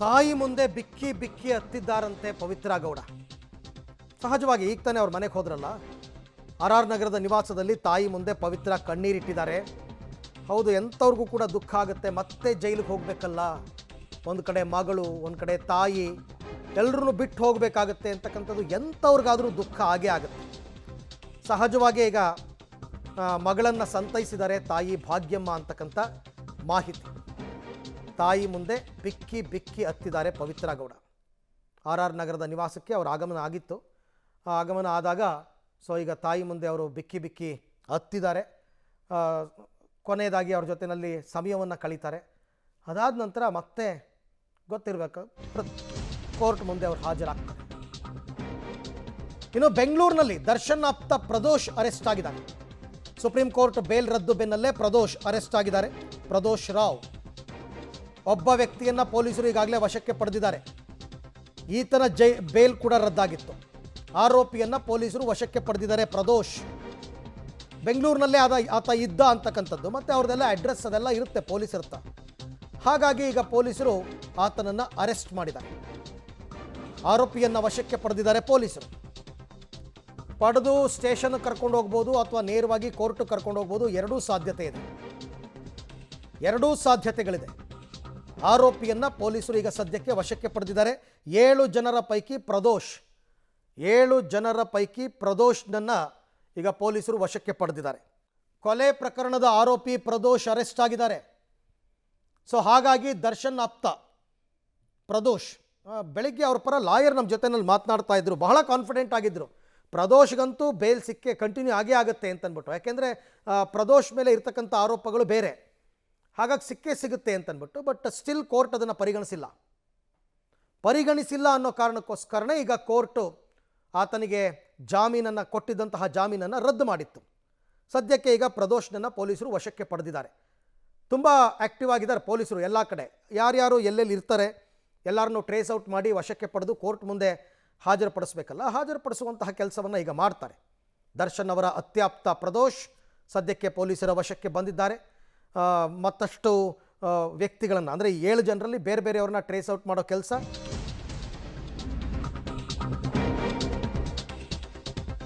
ತಾಯಿ ಮುಂದೆ ಬಿಕ್ಕಿ ಬಿಕ್ಕಿ ಹತ್ತಿದ್ದಾರಂತೆ ಪವಿತ್ರ ಗೌಡ. ಸಹಜವಾಗಿ ಈಗ ತಾನೇ ಅವ್ರ ಮನೆಗೆ ಹೋದ್ರಲ್ಲ, RR ನಗರದ ನಿವಾಸದಲ್ಲಿ ತಾಯಿ ಮುಂದೆ ಪವಿತ್ರ ಕಣ್ಣೀರಿಟ್ಟಿದ್ದಾರೆ. ಹೌದು, ಎಂಥವ್ರಿಗೂ ಕೂಡ ದುಃಖ ಆಗುತ್ತೆ, ಮತ್ತೆ ಜೈಲಿಗೆ ಹೋಗಬೇಕಲ್ಲ. ಒಂದು ಕಡೆ ಮಗಳು, ಒಂದು ಕಡೆ ತಾಯಿ, ಎಲ್ಲರೂ ಬಿಟ್ಟು ಹೋಗಬೇಕಾಗತ್ತೆ ಅಂತಕ್ಕಂಥದ್ದು ಎಂಥವ್ರಿಗಾದರೂ ದುಃಖ ಆಗೇ ಆಗುತ್ತೆ. ಸಹಜವಾಗಿ ಈಗ ಮಗಳನ್ನು ಸಂತೈಸಿದ್ದಾರೆ ತಾಯಿ ಭಾಗ್ಯಮ್ಮ ಅಂತಕ್ಕಂಥ ಮಾಹಿತಿ. ತಾಯಿ ಮುಂದೆ ಬಿಕ್ಕಿ ಬಿಕ್ಕಿ ಹತ್ತಿದ್ದಾರೆ ಪವಿತ್ರ ಗೌಡ. RR ನಗರದ ನಿವಾಸಕ್ಕೆ ಅವರ ಆಗಮನ ಆಗಿತ್ತು. ಆ ಆಗಮನ ಆದಾಗ ಈಗ ತಾಯಿ ಮುಂದೆ ಅವರು ಬಿಕ್ಕಿ ಬಿಕ್ಕಿ ಹತ್ತಿದ್ದಾರೆ. ಕೊನೆಯದಾಗಿ ಅವ್ರ ಜೊತೆಯಲ್ಲಿ ಸಮಯವನ್ನು ಕಳೀತಾರೆ. ಅದಾದ ನಂತರ ಮತ್ತೆ ಗೊತ್ತಿರಬೇಕು, ಕೋರ್ಟ್ ಮುಂದೆ ಅವರು ಹಾಜರಾಗ್ತಾರೆ. ಇನ್ನು ಬೆಂಗಳೂರಿನಲ್ಲಿ ದರ್ಶನ್ ಆಪ್ತ ಪ್ರದೋಷ್ ಅರೆಸ್ಟ್ ಆಗಿದ್ದಾರೆ. ಸುಪ್ರೀಂ ಕೋರ್ಟ್ ಬೇಲ್ ರದ್ದು ಬೆನ್ನಲ್ಲೇ ಪ್ರದೋಷ್ ಅರೆಸ್ಟ್ ಆಗಿದ್ದಾರೆ. ಪ್ರದೋಷ್ ರಾವ್ ಒಬ್ಬ ವ್ಯಕ್ತಿಯನ್ನು ಪೊಲೀಸರು ಈಗಾಗಲೇ ವಶಕ್ಕೆ ಪಡೆದಿದ್ದಾರೆ. ಈತನ ಬೇಲ್ ಕೂಡ ರದ್ದಾಗಿತ್ತು. ಆರೋಪಿಯನ್ನು ಪೊಲೀಸರು ವಶಕ್ಕೆ ಪಡೆದಿದ್ದಾರೆ. ಪ್ರದೋಷ್ ಬೆಂಗಳೂರಿನಲ್ಲೇ ಆತ ಇದ್ದ ಅಂತಕ್ಕಂಥದ್ದು, ಮತ್ತು ಅವ್ರದ್ದೆಲ್ಲ ಅಡ್ರೆಸ್ ಅದೆಲ್ಲ ಇರುತ್ತೆ ಪೊಲೀಸರ ಹತ್ರ. ಹಾಗಾಗಿ ಈಗ ಪೊಲೀಸರು ಆತನನ್ನು ಅರೆಸ್ಟ್ ಮಾಡಿದ್ದಾರೆ. ಆರೋಪಿಯನ್ನು ವಶಕ್ಕೆ ಪಡೆದಿದ್ದಾರೆ ಪೊಲೀಸರು. ಪಡೆದು ಸ್ಟೇಷನ್ಗೆ ಕರ್ಕೊಂಡು ಹೋಗ್ಬೋದು ಅಥವಾ ನೇರವಾಗಿ ಕೋರ್ಟ್ ಕರ್ಕೊಂಡು ಹೋಗ್ಬೋದು. ಎರಡೂ ಸಾಧ್ಯತೆ ಇದೆ, ಎರಡೂ ಸಾಧ್ಯತೆಗಳಿದೆ. ಆರೋಪಿಯನ್ನು ಪೊಲೀಸರು ಈಗ ಸದ್ಯಕ್ಕೆ ವಶಕ್ಕೆ ಪಡೆದಿದ್ದಾರೆ. 7 ಜನರ ಪೈಕಿ ಪ್ರದೋಷ್ನನ್ನು ಈಗ ಪೊಲೀಸರು ವಶಕ್ಕೆ ಪಡೆದಿದ್ದಾರೆ. ಕೊಲೆ ಪ್ರಕರಣದ ಆರೋಪಿ ಪ್ರದೋಷ್ ಅರೆಸ್ಟ್ ಆಗಿದ್ದಾರೆ. ಹಾಗಾಗಿ ದರ್ಶನ್ ಆಪ್ತ ಪ್ರದೋಷ್ ಬೆಳಿಗ್ಗೆ ಅವ್ರ ಪರ ಲಾಯರ್ ನಮ್ಮ ಜೊತೆನಲ್ಲಿ ಮಾತನಾಡ್ತಾ ಇದ್ರು. ಬಹಳ ಕಾನ್ಫಿಡೆಂಟ್ ಆಗಿದ್ದರು, ಪ್ರದೋಷ್ಗಂತೂ ಬೇಲ್ ಸಿಕ್ಕೇ ಕಂಟಿನ್ಯೂ ಆಗೇ ಆಗುತ್ತೆ ಅಂತಂದ್ಬಿಟ್ಟು. ಯಾಕೆಂದರೆ ಪ್ರದೋಷ್ ಮೇಲೆ ಇರ್ತಕ್ಕಂಥ ಆರೋಪಗಳು ಬೇರೆ, ಹಾಗಾಗಿ ಸಿಕ್ಕೇ ಸಿಗುತ್ತೆ ಅಂತಂದ್ಬಿಟ್ಟು. ಬಟ್ ಸ್ಟಿಲ್ ಕೋರ್ಟ್ ಅದನ್ನು ಪರಿಗಣಿಸಿಲ್ಲ ಅನ್ನೋ ಕಾರಣಕ್ಕೋಸ್ಕರನೇ ಈಗ ಕೋರ್ಟು ಆತನಿಗೆ ಜಾಮೀನನ್ನು ಕೊಟ್ಟಿದ್ದಂತಹ ಜಾಮೀನನ್ನು ರದ್ದು ಮಾಡಿತ್ತು. ಸದ್ಯಕ್ಕೆ ಈಗ ಪ್ರದೋಷ್ನನ್ನು ಪೊಲೀಸರು ವಶಕ್ಕೆ ಪಡೆದಿದ್ದಾರೆ. ತುಂಬ ಆ್ಯಕ್ಟಿವ್ ಆಗಿದ್ದಾರೆ ಪೊಲೀಸರು ಎಲ್ಲ ಕಡೆ. ಯಾರ್ಯಾರು ಎಲ್ಲೆಲ್ಲಿ ಇರ್ತಾರೆ ಎಲ್ಲರನ್ನೂ ಟ್ರೇಸ್ ಔಟ್ ಮಾಡಿ ವಶಕ್ಕೆ ಪಡೆದು ಕೋರ್ಟ್ ಮುಂದೆ ಹಾಜರುಪಡಿಸಬೇಕಲ್ಲ, ಹಾಜರುಪಡಿಸುವಂತಹ ಕೆಲಸವನ್ನು ಈಗ ಮಾಡ್ತಾರೆ. ದರ್ಶನ್ ಅವರ ಅತ್ಯಾಪ್ತ ಪ್ರದೋಷ್ ಸದ್ಯಕ್ಕೆ ಪೊಲೀಸರ ವಶಕ್ಕೆ ಬಂದಿದ್ದಾರೆ. ಮತ್ತಷ್ಟು ವ್ಯಕ್ತಿಗಳನ್ನು ಅಂದರೆ 7 ಜನರಲ್ಲಿ ಬೇರೆ ಬೇರೆಯವ್ರನ್ನ ಟ್ರೇಸ್ ಔಟ್ ಮಾಡೋ ಕೆಲಸ